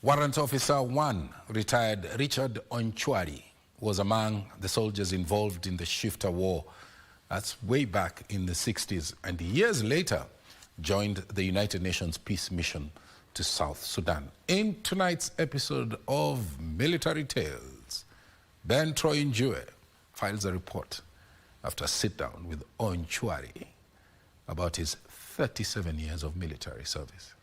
Warrant Officer 1, retired Richard Onchwari, was among the soldiers involved in the Shifta War. That's way back in the 60s, and years later joined the United Nations Peace Mission to South Sudan. In tonight's episode of Military Tales, Ben Troy Njue files a report after a sit-down with Onchwari about his 37 years of military service.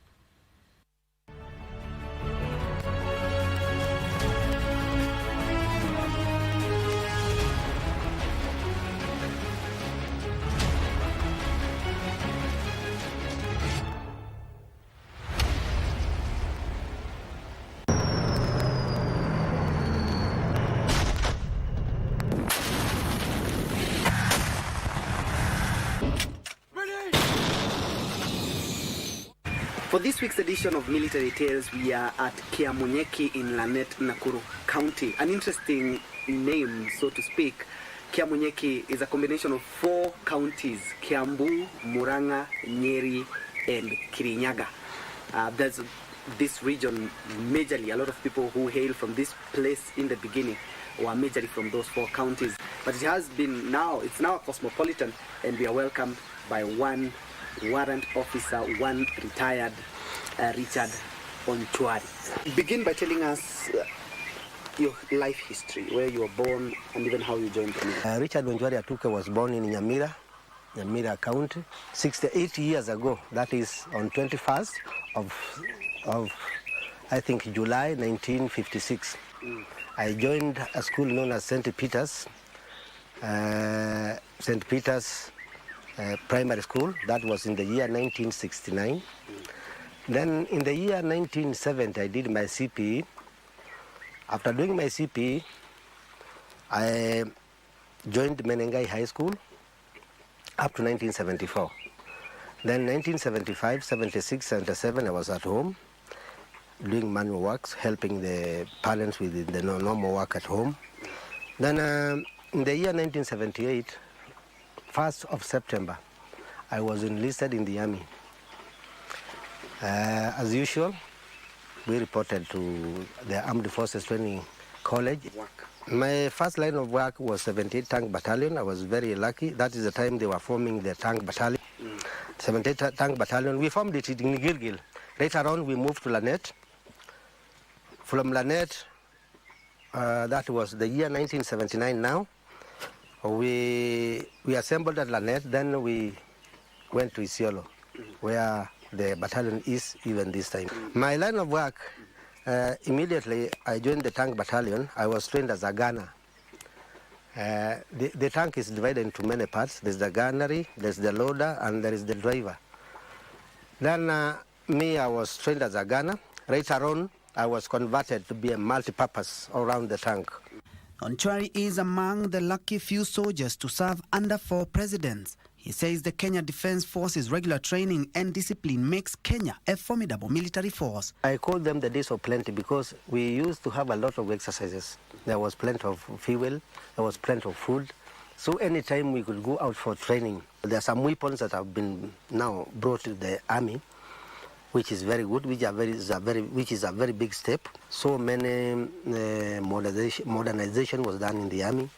For this week's edition of Military Tales, we are at Kiamunyeki in Lanet, Nakuru County. An interesting name, so to speak. Kiamunyeki is a combination of 4 counties: Kiambu, Muranga, Nyeri, and Kirinyaga. There's this region majorly, a lot of people who hail from this place in the beginning were majorly from those 4 counties. But it has been it's now cosmopolitan, and we are welcomed by one Warrant Officer 1, retired Richard Onchwari. Begin by telling us your life history, where you were born, and even how you joined the military. Richard Onchwari Atuke was born in Nyamira County, 68 years ago. That is on 21st of I think July 1956. I joined a school known as St. Peter's. Primary school. That was in the year 1969. Then in the year 1970, I did my CPE. After doing my CPE, I joined Menengai High School up to 1974. Then 1975, 76, 77, I was at home doing manual works, helping the parents with the normal work at home. Then in the year 1978, 1st of September, I was enlisted in the army. As usual, we reported to the Armed Forces Training College. My first line of work was 78 Tank Battalion. I was very lucky. That is the time they were forming the Tank Battalion. 78 Tank Battalion. We formed it in Gilgil. Later on, we moved to Lanet. From Lanet, that was the year 1979 now. We assembled at Lanet, then we went to Isiolo, where the battalion is even this time. My line of work, immediately I joined the tank battalion. I was trained as a gunner. The tank is divided into many parts. There's the gunnery, there's the loader, and there is the driver. Then I was trained as a gunner. Later on, I was converted to be a multi-purpose around the tank. Onchwari is among the lucky few soldiers to serve under 4 presidents. He says the Kenya Defense Force's regular training and discipline makes Kenya a formidable military force. I call them the days of plenty because we used to have a lot of exercises. There was plenty of fuel, there was plenty of food. So anytime we could go out for training. There are some weapons that have been now brought to the army, which is very good, which is a very big step. So many modernization was done in the army.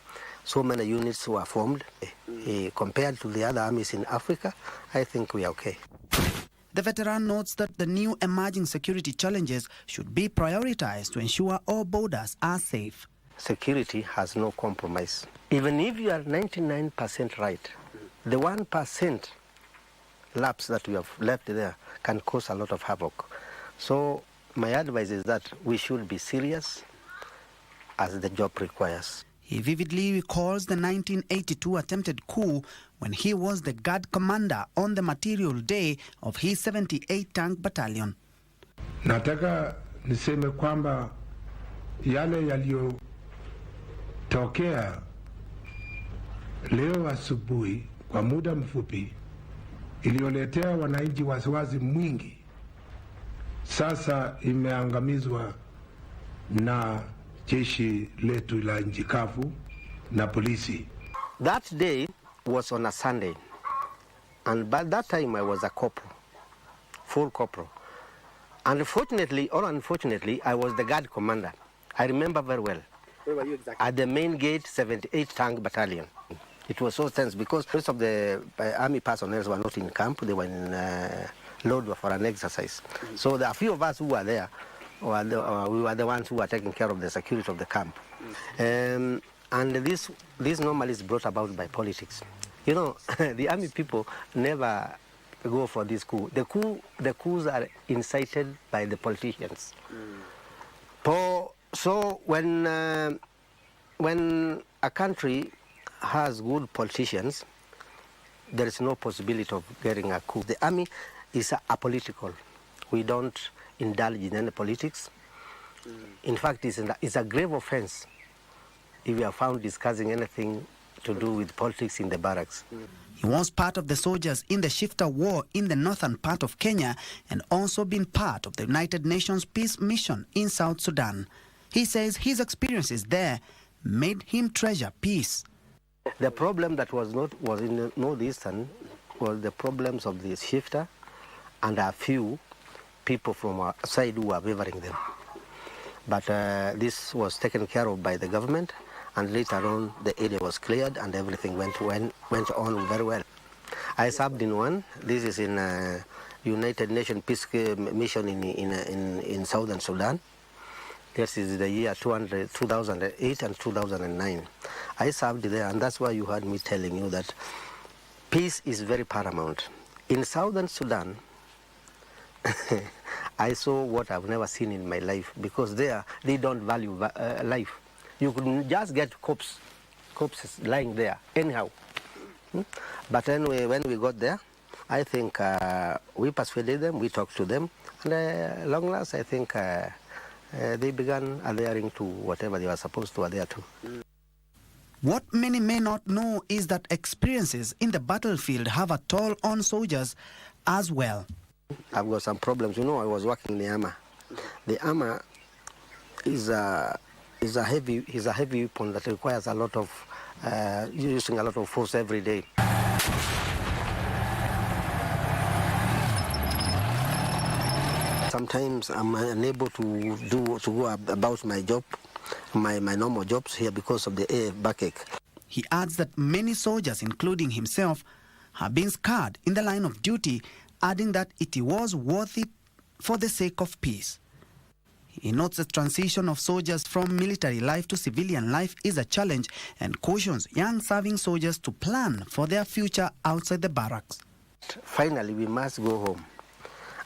So many units were formed. Compared to the other armies in Africa, I think we are okay. The veteran notes that the new emerging security challenges should be prioritized to ensure all borders are safe. Security has no compromise. Even if you are 99% right, the 1% lapse that we have left there can cause a lot of havoc. So my advice is that we should be serious as the job requires. He vividly recalls the 1982 attempted coup when he was the guard commander on the material day of his 78 Tank Battalion. Nataka niseme kwamba yale yaliyotokea leo asubuhi kwa muda mfupi iliyoletea wananchi wasiwasi mwingi, sasa imeangamizwa na jeshi letu la nchi kavu na polisi. That day was on a Sunday, and by that time I was a corporal, full corporal. Unfortunately or unfortunately, I was the guard commander. I remember very well. Where were you exactly? At the main gate, 78 Tank Battalion. It was so tense because most of the army personnel were not in camp. They were in load for an exercise. So a few of us who were there, we were the ones who were taking care of the security of the camp. And this normally is brought about by politics. You know, the army people never go for this coup. The coups are incited by the politicians. So when a country has good politicians, there is no possibility of getting a coup. The army is apolitical. We don't indulge in any politics. In fact, it's a grave offense if you are found discussing anything to do with politics in the barracks. He was part of the soldiers in the Shifta War in the northern part of Kenya and also been part of the United Nations Peace Mission in South Sudan. He says his experiences there made him treasure peace. The problem that was in the northeastern was the problems of the Shifta and a few people from our side who were favoring them. But this was taken care of by the government, and later on the area was cleared and everything went on very well. I served in one. This is in United Nations Peace Mission in Southern Sudan. This is the year 2008 and 2009. I served there, and that's why you heard me telling you that peace is very paramount. In Southern Sudan, I saw what I've never seen in my life, because there they don't value life. You could just get corpses lying there anyhow. But anyway, when we got there, I think we persuaded them, we talked to them, and long last, I think they began adhering to whatever they were supposed to adhere to. What many may not know is that experiences in the battlefield have a toll on soldiers as well. I've got some problems. You know, I was working in the armor. The armor is a heavy weapon that requires a lot of using a lot of force every day. Sometimes I'm unable to go about my job, my normal jobs here because of the backache. He adds that many soldiers, including himself, have been scarred in the line of duty, adding that it was worth it for the sake of peace. He notes the transition of soldiers from military life to civilian life is a challenge and cautions young serving soldiers to plan for their future outside the barracks. Finally, we must go home.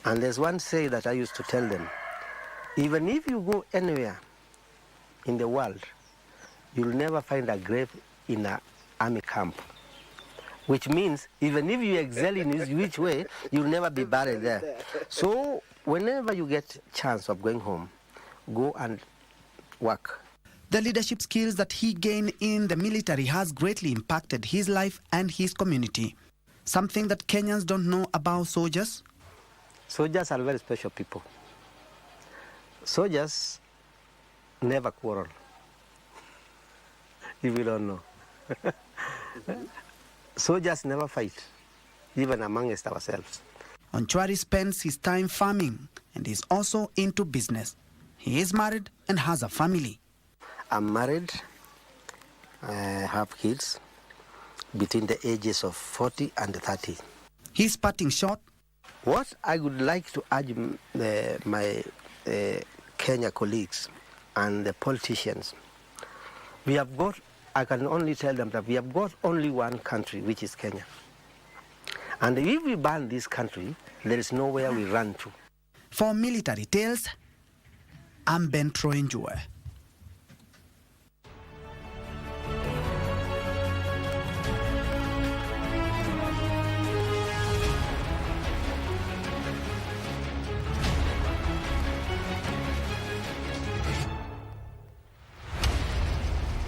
And there's one say that I used to tell them, even if you go anywhere in the world, you'll never find a grave in an army camp. Which means, even if you excel in which way, you'll never be buried there. So, whenever you get chance of going home, go and work. The leadership skills that he gained in the military has greatly impacted his life and his community. Something that Kenyans don't know about soldiers. Soldiers are very special people. Soldiers never quarrel, if you don't know. Soldiers never fight, even amongst ourselves. Onchwari spends his time farming and is also into business. He is married and has a family. I'm married. I have kids between the ages of 40 and 30. He's parting short. What I would like to urge my Kenya colleagues and the politicians, I can only tell them that we have got only one country, which is Kenya. And if we ban this country, there is nowhere we run to. For Military Tales, I'm Njue.